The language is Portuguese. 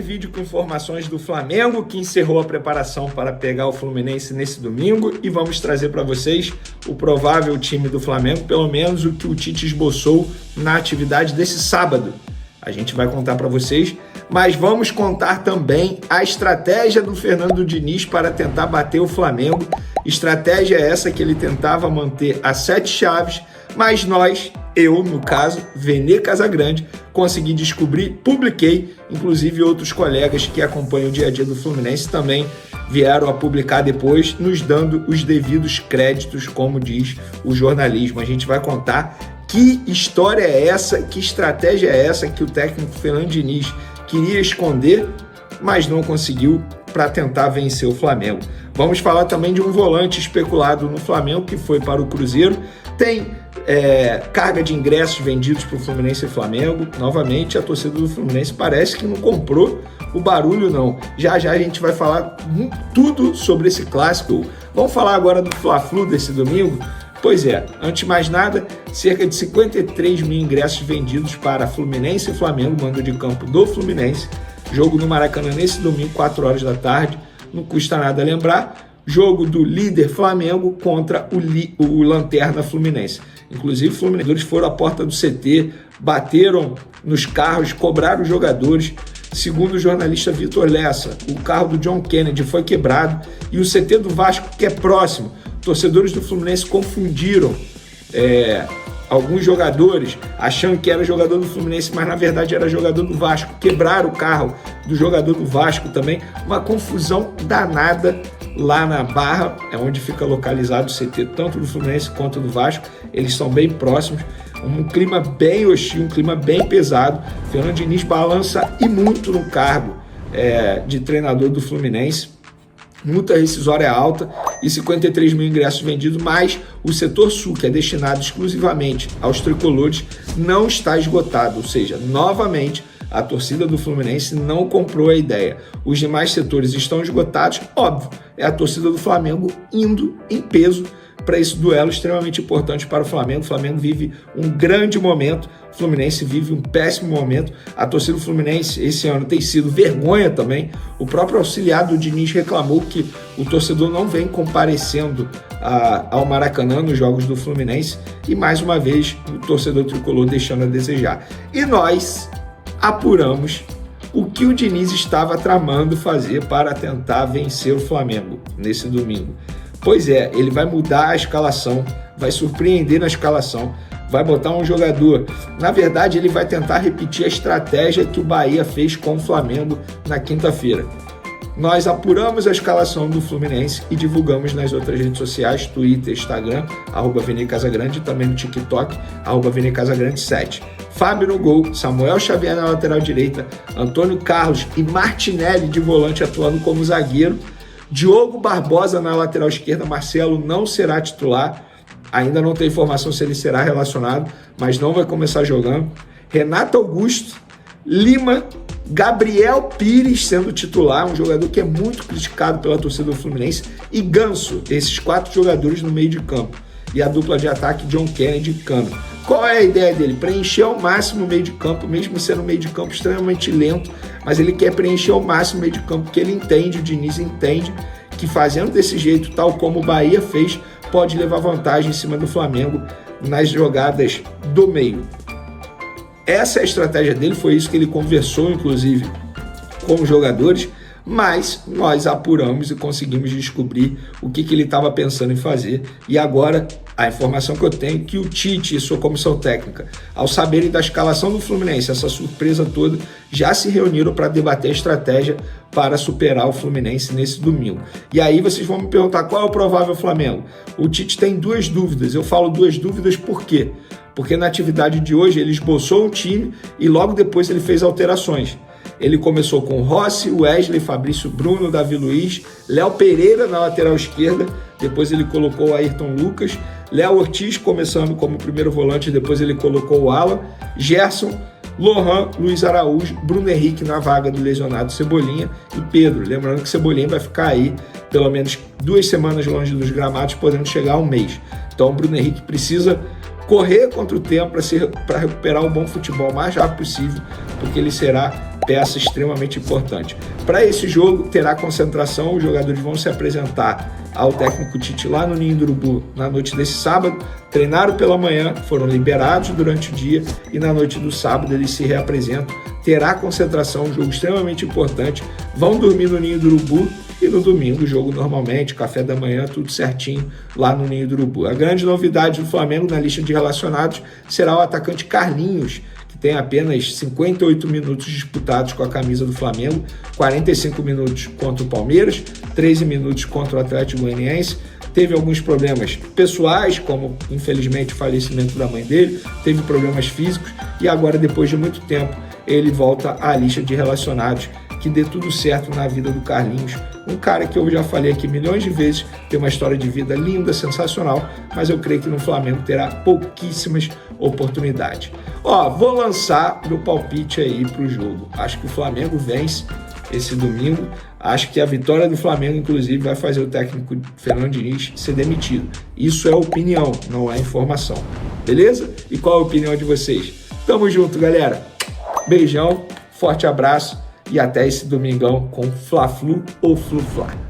Vídeo com informações do Flamengo, que encerrou a preparação para pegar o Fluminense nesse domingo, e vamos trazer para vocês o provável time do Flamengo, pelo menos o que o Tite esboçou na atividade desse sábado. A gente vai contar para vocês, mas vamos contar também a estratégia do Fernando Diniz para tentar bater o Flamengo. Estratégia essa que ele tentava manter as 7 chaves, mas eu, no caso, Vene Casagrande, consegui descobrir, publiquei, inclusive outros colegas que acompanham o dia a dia do Fluminense também vieram a publicar depois, nos dando os devidos créditos, como diz o jornalismo. A gente vai contar que história é essa, que estratégia é essa que o técnico Fernando Diniz queria esconder, mas não conseguiu, para tentar vencer o Flamengo. Vamos falar também de um volante especulado no Flamengo que foi para o Cruzeiro. Tem carga de ingressos vendidos para o Fluminense e Flamengo. Novamente, a torcida do Fluminense parece que não comprou o barulho, não. Já a gente vai falar tudo sobre esse clássico. Vamos falar agora do Fla-Flu desse domingo? Pois é, antes de mais nada, cerca de 53 mil ingressos vendidos para Fluminense e Flamengo, mando de campo do Fluminense. Jogo no Maracanã nesse domingo, 4 horas da tarde. Não custa nada lembrar. Jogo do líder Flamengo contra o Lanterna Fluminense. Inclusive, os fluminenses foram à porta do CT, bateram nos carros, cobraram os jogadores. Segundo o jornalista Vitor Lessa, o carro do John Kennedy foi quebrado e o CT do Vasco, que é próximo, torcedores do Fluminense confundiram alguns jogadores, achando que era jogador do Fluminense, mas na verdade era jogador do Vasco. Quebraram o carro do jogador do Vasco também. Uma confusão danada lá na Barra, é onde fica localizado o CT, tanto do Fluminense quanto do Vasco. Eles são bem próximos. Um clima bem hostil, um clima bem pesado. Fernando Diniz balança e muito no cargo de treinador do Fluminense. Multa rescisória alta e 53 mil ingressos vendidos, mas o setor sul, que é destinado exclusivamente aos tricolores, não está esgotado. Ou seja, novamente, a torcida do Fluminense não comprou a ideia. Os demais setores estão esgotados, óbvio, é a torcida do Flamengo indo em peso para esse duelo extremamente importante para o Flamengo. O Flamengo vive um grande momento, o Fluminense vive um péssimo momento. A torcida do Fluminense esse ano tem sido vergonha também. O próprio auxiliar do Diniz reclamou que o torcedor não vem comparecendo ao Maracanã nos jogos do Fluminense, e mais uma vez o torcedor tricolor deixando a desejar. E nós apuramos o que o Diniz estava tramando fazer para tentar vencer o Flamengo nesse domingo. Pois é, ele vai mudar a escalação, vai surpreender na escalação, vai botar um jogador. Na verdade, ele vai tentar repetir a estratégia que o Bahia fez com o Flamengo na quinta-feira. Nós apuramos a escalação do Fluminense e divulgamos nas outras redes sociais, Twitter, Instagram, @Vene Casagrande, e também no TikTok, @Vene Casagrande 7. Fábio no gol, Samuel Xavier na lateral direita, Antônio Carlos e Martinelli de volante atuando como zagueiro, Diogo Barbosa na lateral esquerda. Marcelo não será titular, ainda não tem informação se ele será relacionado, mas não vai começar jogando. Renato Augusto, Lima, Gabriel Pires sendo titular, um jogador que é muito criticado pela torcida do Fluminense, e Ganso, esses 4 jogadores no meio de campo. E a dupla de ataque, John Kennedy e Cano. Qual é a ideia dele? Preencher ao máximo o meio de campo, mesmo sendo um meio de campo extremamente lento, mas ele quer preencher ao máximo o meio de campo, porque ele entende, o Diniz entende, que fazendo desse jeito, tal como o Bahia fez, pode levar vantagem em cima do Flamengo nas jogadas do meio. Essa é a estratégia dele, foi isso que ele conversou, inclusive, com os jogadores, mas nós apuramos e conseguimos descobrir o que ele estava pensando em fazer. E agora, a informação que eu tenho é que o Tite e sua comissão técnica, ao saberem da escalação do Fluminense, essa surpresa toda, já se reuniram para debater a estratégia para superar o Fluminense nesse domingo. E aí vocês vão me perguntar qual é o provável Flamengo. O Tite tem 2 dúvidas, eu falo 2 dúvidas por quê? Porque na atividade de hoje ele esboçou um time e logo depois ele fez alterações. Ele começou com Rossi, Wesley, Fabrício Bruno, Davi Luiz, Léo Pereira na lateral esquerda, depois ele colocou o Ayrton Lucas, Léo Ortiz começando como primeiro volante, depois ele colocou o Alan, Gerson, Lohan, Luiz Araújo, Bruno Henrique na vaga do lesionado Cebolinha e Pedro. Lembrando que Cebolinha vai ficar aí pelo menos 2 semanas longe dos gramados, podendo chegar a 1 mês. Então o Bruno Henrique precisa correr contra o tempo para recuperar um bom futebol o mais rápido possível, porque ele será peça extremamente importante. Para esse jogo, terá concentração, os jogadores vão se apresentar ao técnico Tite lá no Ninho do Urubu na noite desse sábado, treinaram pela manhã, foram liberados durante o dia e na noite do sábado eles se reapresentam. Terá concentração, um jogo extremamente importante, vão dormir no Ninho do Urubu e no domingo o jogo normalmente, café da manhã, tudo certinho lá no Ninho do Urubu. A grande novidade do Flamengo na lista de relacionados será o atacante Carlinhos, que tem apenas 58 minutos disputados com a camisa do Flamengo, 45 minutos contra o Palmeiras, 13 minutos contra o Atlético Goianiense. Teve alguns problemas pessoais, como infelizmente o falecimento da mãe dele, teve problemas físicos e agora, depois de muito tempo, ele volta à lista de relacionados. Que dê tudo certo na vida do Carlinhos, um cara que eu já falei aqui milhões de vezes, tem uma história de vida linda, sensacional, mas eu creio que no Flamengo terá pouquíssimas oportunidades. Vou lançar meu palpite aí para o jogo. Acho que o Flamengo vence esse domingo. Acho que a vitória do Flamengo, inclusive, vai fazer o técnico Fernando Diniz ser demitido. Isso é opinião, não é informação. Beleza? E qual a opinião de vocês? Tamo junto, galera. Beijão, forte abraço. E até esse domingão com Fla-Flu ou Flu-Fla.